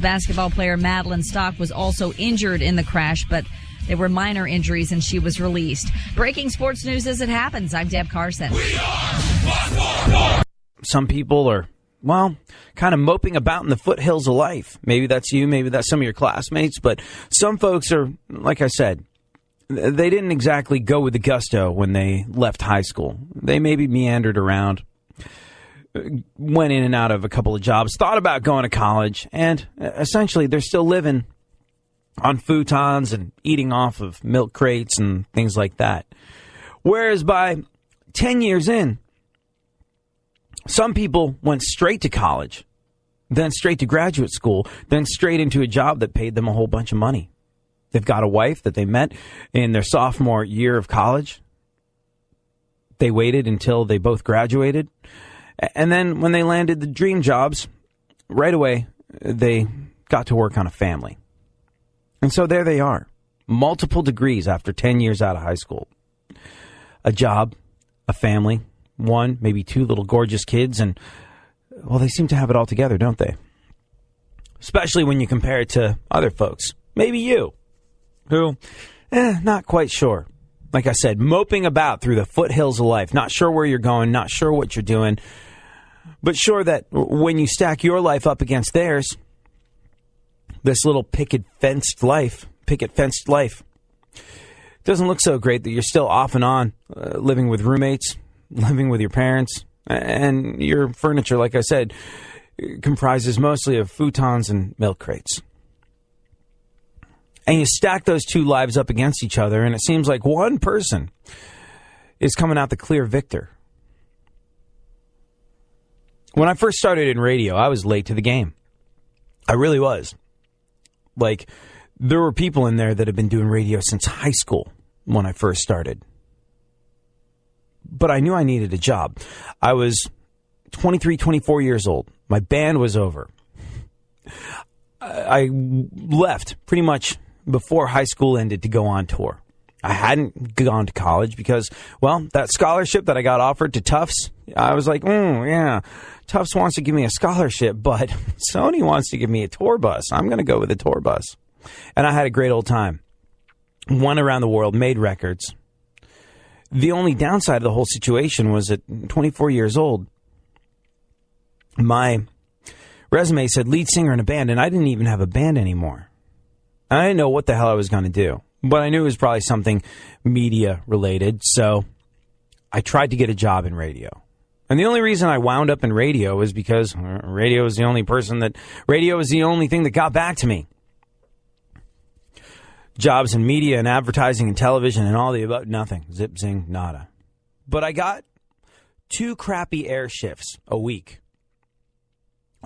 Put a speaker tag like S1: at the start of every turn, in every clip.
S1: basketball player Madeline Stock was also injured in the crash, but they were minor injuries and she was released. Breaking sports news as it happens. I'm Deb Carson.
S2: Some people are, well, kind of moping about in the foothills of life. Maybe that's you, maybe that's some of your classmates, but some folks are, like I said, they didn't exactly go with the gusto when they left high school. They maybe meandered around, went in and out of a couple of jobs, thought about going to college, and essentially they're still living on futons and eating off of milk crates and things like that. Whereas by 10 years in, some people went straight to college, then straight to graduate school, then straight into a job that paid them a whole bunch of money. They've got a wife that they met in their sophomore year of college. They waited until they both graduated. And then when they landed the dream jobs, right away, they got to work on a family. And so there they are, multiple degrees after 10 years out of high school. A job, a family, one, maybe two little gorgeous kids, and, well, they seem to have it all together, don't they? Especially when you compare it to other folks. Maybe you, who, not quite sure. Like I said, moping about through the foothills of life, not sure where you're going, not sure what you're doing, but sure that when you stack your life up against theirs, this little picket fenced life, doesn't look so great that you're still off and on, living with roommates, living with your parents, and your furniture, like I said, comprises mostly of futons and milk crates. And you stack those two lives up against each other, and it seems like one person is coming out the clear victor. When I first started in radio, I was late to the game. I really was. Like, there were people in there that had been doing radio since high school when I first started. But I knew I needed a job. I was 23, 24 years old. My band was over. I left pretty much before high school ended to go on tour. I hadn't gone to college because, well, that scholarship that I got offered to Tufts, I was like, yeah, Tufts wants to give me a scholarship, but Sony wants to give me a tour bus. I'm going to go with a tour bus. And I had a great old time. Went around the world, made records. The only downside of the whole situation was at 24 years old, my resume said lead singer in a band, and I didn't even have a band anymore. I didn't know what the hell I was going to do, but I knew it was probably something media related, so I tried to get a job in radio. And the only reason I wound up in radio was because radio was the only thing that got back to me. Jobs in media and advertising and television and all the above, nothing. Zip, zing, nada. But I got 2 crappy air shifts a week.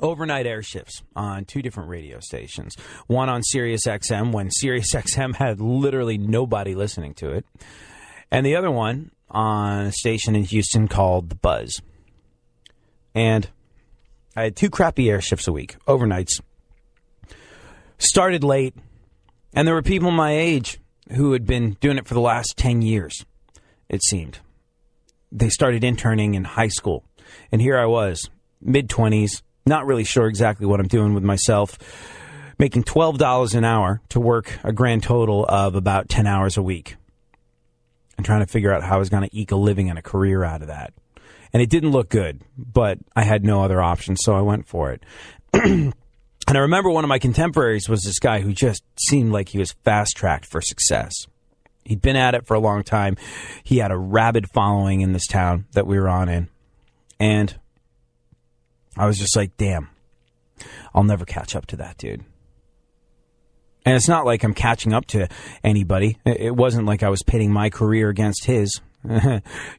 S2: Overnight air shifts on 2 different radio stations. One on Sirius XM when Sirius XM had literally nobody listening to it. And the other one on a station in Houston called The Buzz. And I had 2 crappy air shifts a week, overnights. Started late. And there were people my age who had been doing it for the last 10 years, it seemed. They started interning in high school. And here I was, mid-20s, not really sure exactly what I'm doing with myself, making $12 an hour to work a grand total of about 10 hours a week. And trying to figure out how I was going to eke a living and a career out of that. And it didn't look good, but I had no other option, so I went for it. And I remember one of my contemporaries was this guy who just seemed like he was fast-tracked for success. He'd been at it for a long time. He had a rabid following in this town that we were on in. And I was just like, damn, I'll never catch up to that dude. And it's not like I'm catching up to anybody. It wasn't like I was pitting my career against his.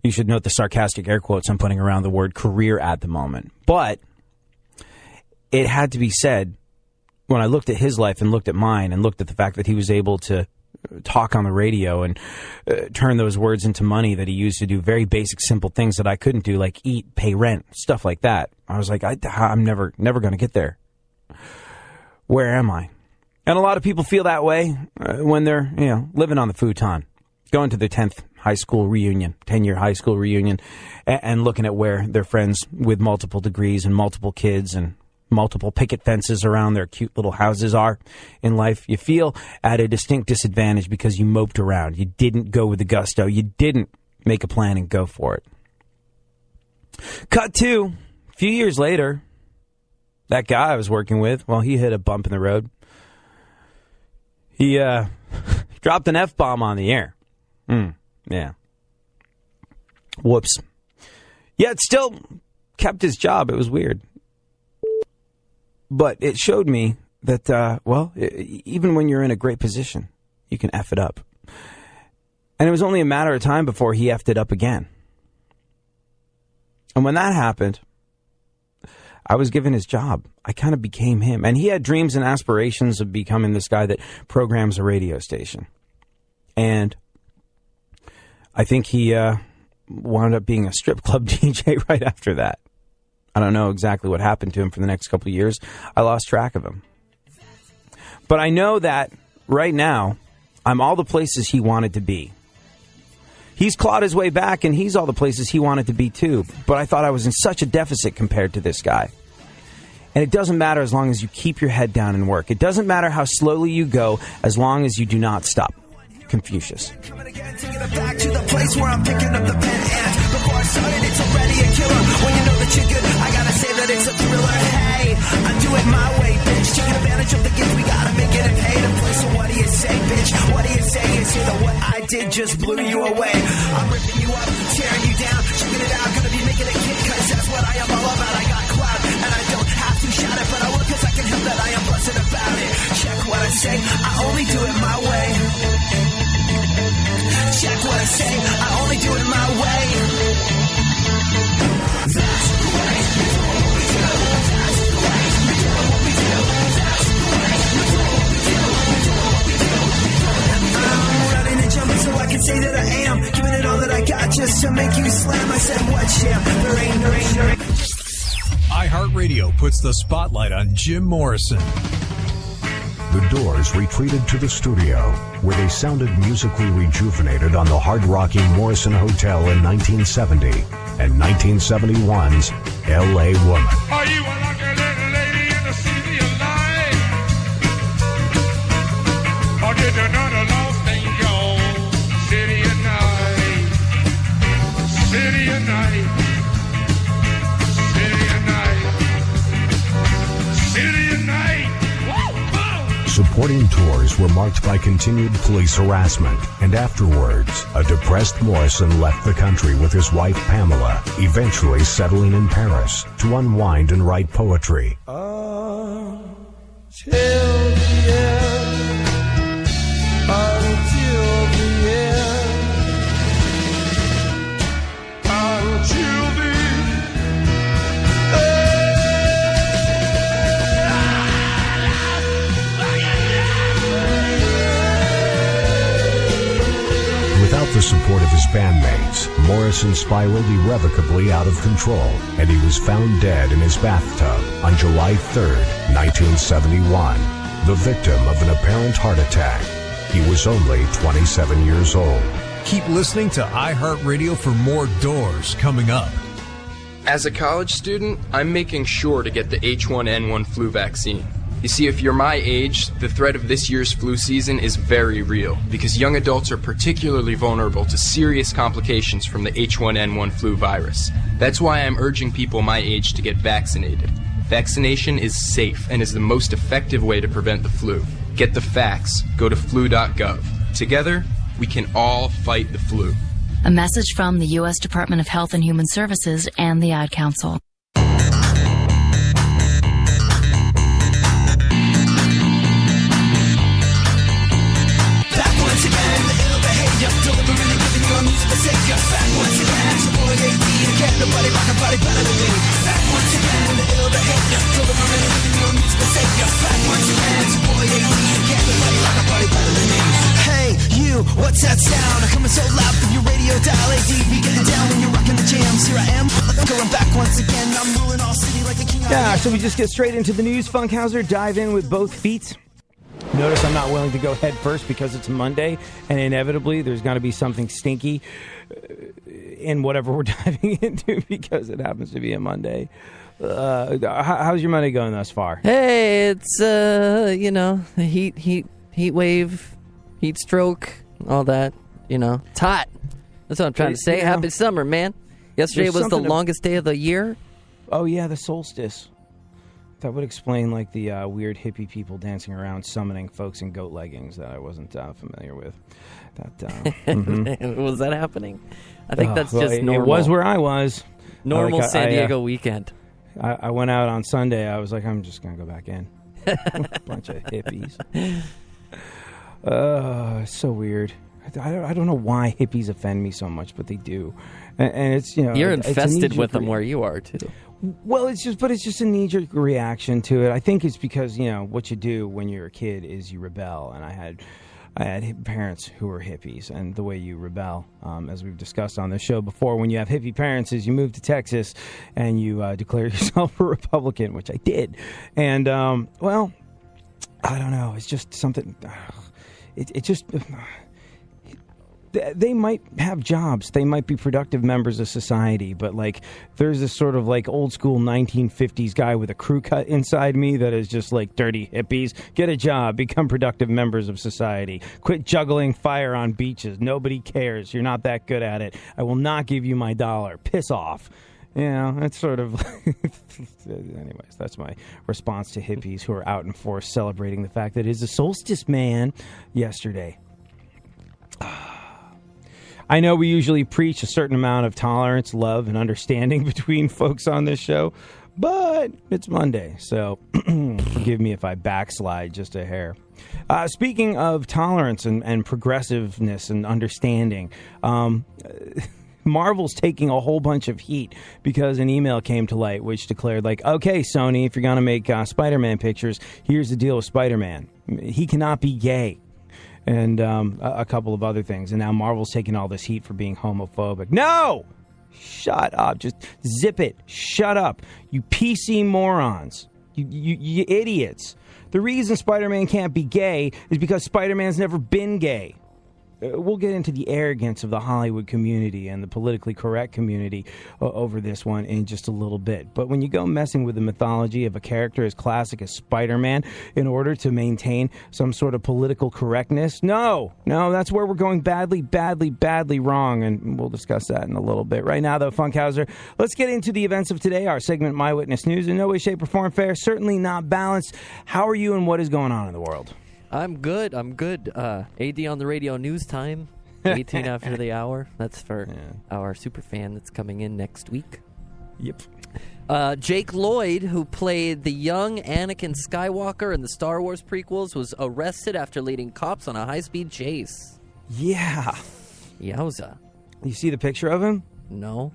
S2: You should note the sarcastic air quotes I'm putting around the word career at the moment. But it had to be said when I looked at his life and looked at mine and looked at the fact that he was able to talk on the radio and turn those words into money that he used to do very basic, simple things that I couldn't do, like eat, pay rent, stuff like that. I was like, I'm never going to get there. Where am I? And a lot of people feel that way when they're, living on the futon, going to their 10th high school reunion, 10-year high school reunion, and looking at where their friends with multiple degrees and multiple kids and multiple picket fences around their cute little houses are in life. You feel at a distinct disadvantage because you moped around. You didn't go with the gusto. You didn't make a plan and go for it. Cut to a few years later, that guy I was working with, well, he hit a bump in the road. He dropped an F-bomb on the air. Yeah. Whoops. Yet still kept his job. It was weird. But it showed me that, even when you're in a great position, you can F it up. And it was only a matter of time before he F'd it up again. And when that happened, I was given his job. I kind of became him. And he had dreams and aspirations of becoming this guy that programs a radio station. And I think he wound up being a strip club DJ right after that. I don't know exactly what happened to him for the next couple of years. I lost track of him. But I know that right now, I'm all the places he wanted to be. He's clawed his way back, and he's all the places he wanted to be, too. But I thought I was in such a deficit compared to this guy. And it doesn't matter as long as you keep your head down and work. It doesn't matter how slowly you go as long as you do not stop. Confucius.
S3: Coming again, taking it back to the place where I'm picking up the pen and before I started, it's already a killer. When you know that you're good, I gotta say that it's a thriller. Hey, I do it my way, bitch. Taking advantage of the gift, we gotta make it and pay to play. So what do you say, bitch? What do you say? Is it that what I did just blew you away? I'm ripping you up, tearing you down, checking it out. Gonna be making a kick, cause that's what I am all about. I got clout, and I don't have to shout it, but I will cause I can help that I am blessed about it. Check what I say, I only do it my way. Check what I say, I only do it my way. That's the way we do what we do. That's the way we do what we do. That's the way we do what we do. We do what we do. I'm running and jumping so I can say that I am giving it all that I got just to make you slam. I said, what jam? There ain't.
S4: iHeartRadio puts the spotlight on Jim Morrison.
S5: The Doors retreated to the studio, where they sounded musically rejuvenated on the hard-rocking Morrison Hotel in 1970 and 1971's L.A. Woman.
S6: Are you a lucky little lady in the city of light? Or did you know the lost thing called City of Night? City of Night. City of Night. City of Night.
S5: Supporting tours were marked by continued police harassment, and afterwards, a depressed Morrison left the country with his wife Pamela, eventually settling in Paris to unwind and write poetry.
S3: Until the end. Until the end. Until the
S5: Without the support of his bandmates, Morrison spiraled irrevocably out of control, and he was found dead in his bathtub on July 3rd, 1971, the victim of an apparent heart attack. He was only 27 years old.
S4: Keep listening to iHeartRadio for more Doors coming up.
S7: As a college student, I'm making sure to get the H1N1 flu vaccine. You see, if you're my age, the threat of this year's flu season is very real because young adults are particularly vulnerable to serious complications from the H1N1 flu virus. That's why I'm urging people my age to get vaccinated. Vaccination is safe and is the most effective way to prevent the flu. Get the facts. Go to flu.gov. Together, we can all fight the flu.
S8: A message from the U.S. Department of Health and Human Services and the Ad Council.
S3: Hey, you, what's that sound? I'm coming so loud from your radio dial. ADV, get it down when you're rocking the jams. Here I am, going back once again. I'm ruling all city like a king.
S2: Yeah, so we just get straight into the news, Funkhouser. Dive in with both feet. Notice I'm not willing to go head first because it's Monday, and inevitably there's going to be something stinky in whatever we're diving into because it happens to be a Monday. How's your Monday going thus far?
S9: Hey, it's heat wave, heat stroke, all that. It's hot. That's what I'm trying to say. Happy summer, man. Yesterday was the longest day of the year.
S2: Oh yeah, the solstice. That would explain like the weird hippie people dancing around summoning folks in goat leggings that I wasn't familiar with.
S9: Was that happening? I think that's just normal.
S2: It was where I was.
S9: Normal San Diego weekend.
S2: I went out on Sunday. I was like, I'm just going to go back in. Bunch of hippies. It's so weird. I don't know why hippies offend me so much, but they do. And it's,
S9: You're infested with them where you are, too.
S2: Well, it's just a knee-jerk reaction to it. I think it's because, what you do when you're a kid is you rebel. And I had parents who were hippies, and the way you rebel, as we've discussed on the show before, when you have hippie parents, is you move to Texas and you declare yourself a Republican, which I did. And, well, I don't know. It's just something. It just. They might have jobs. They might be productive members of society. But, like, there's this sort of, like, old-school 1950s guy with a crew cut inside me that is just, like, dirty hippies. Get a job. Become productive members of society. Quit juggling fire on beaches. Nobody cares. You're not that good at it. I will not give you my dollar. Piss off. It's sort of... Anyways, that's my response to hippies who are out in force celebrating the fact that it is a solstice man yesterday. I know we usually preach a certain amount of tolerance, love, and understanding between folks on this show, but it's Monday, so forgive me if I backslide just a hair. Speaking of tolerance and progressiveness and understanding, Marvel's taking a whole bunch of heat because an email came to light which declared, like, okay, Sony, if you're going to make Spider-Man pictures, here's the deal with Spider-Man. He cannot be gay. And a couple of other things. And now Marvel's taking all this heat for being homophobic. No! Shut up. Just zip it. Shut up. You PC morons. You idiots. The reason Spider-Man can't be gay is because Spider-Man's never been gay. We'll get into the arrogance of the Hollywood community and the politically correct community over this one in just a little bit. But when you go messing with the mythology of a character as classic as Spider-Man in order to maintain some sort of political correctness, no, that's where we're going badly wrong, and we'll discuss that in a little bit. Right now, though, Funkhouser, let's get into the events of today. Our segment, My Witness News, in no way, shape, or form fair, certainly not balanced. How are you, and what is going on in the world?
S9: I'm good. AD on the radio news time, 18 after the hour. That's for our super fan that's coming in next week.
S2: Yep.
S9: Jake Lloyd, who played the young Anakin Skywalker in the Star Wars prequels, was arrested after leading cops on a high-speed chase.
S2: Yeah.
S9: Yowza.
S2: You see the picture of him?
S9: No.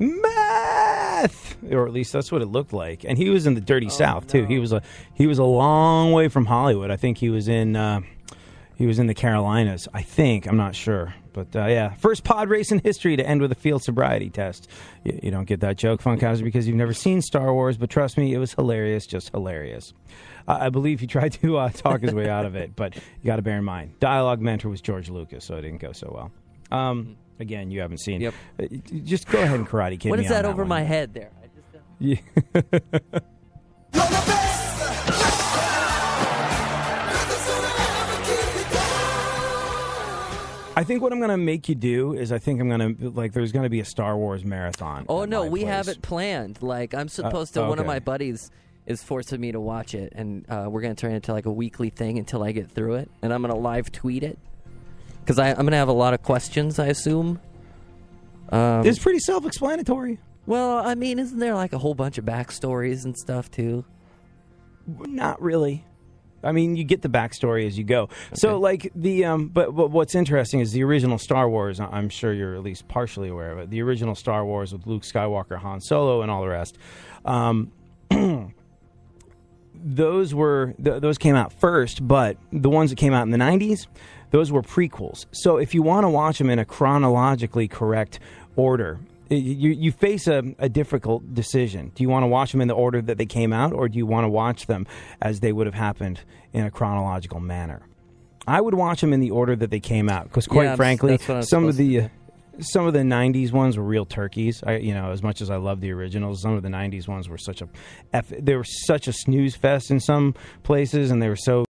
S2: Meth, or at least that's what it looked like. And he was in the dirty South too. He was a long way from Hollywood. I think he was in the Carolinas. I think, I'm not sure, but yeah, first pod race in history to end with a field sobriety test. You don't get that joke, Funkhouser, because you've never seen Star Wars. But trust me, it was hilarious, just hilarious. I believe he tried to talk his way out of it, but you got to bear in mind, dialogue mentor was George Lucas, so it didn't go so well. Again, you haven't seen.
S9: Yep.
S2: Just go ahead and Karate Kid me on that.
S9: What is that over my head there?
S2: Yeah. I think what I'm going to make you do is there's going to be a Star Wars marathon.
S9: Oh, no, we have it planned. Like, I'm supposed to, one of my buddies is forcing me to watch it, and we're going to turn it into like a weekly thing until I get through it, and I'm going to live tweet it. Because I'm going to have a lot of questions, I assume.
S2: It's pretty self-explanatory.
S9: Well, I mean, isn't there like a whole bunch of backstories and stuff, too?
S2: Not really. I mean, you get the backstory as you go. Okay. So, like, but what's interesting is the original Star Wars, I'm sure you're at least partially aware of it, the original Star Wars with Luke Skywalker, Han Solo, and all the rest, those came out first, but the ones that came out in the 90s, those were prequels. So if you want to watch them in a chronologically correct order, you face a difficult decision. Do you want to watch them in the order that they came out, or do you want to watch them as they would have happened in a chronological manner? I would watch them in the order that they came out, because quite frankly, some of the some of the 90s ones were real turkeys. As much as I love the originals, some of the 90s ones were they were such a snooze fest in some places, and they were so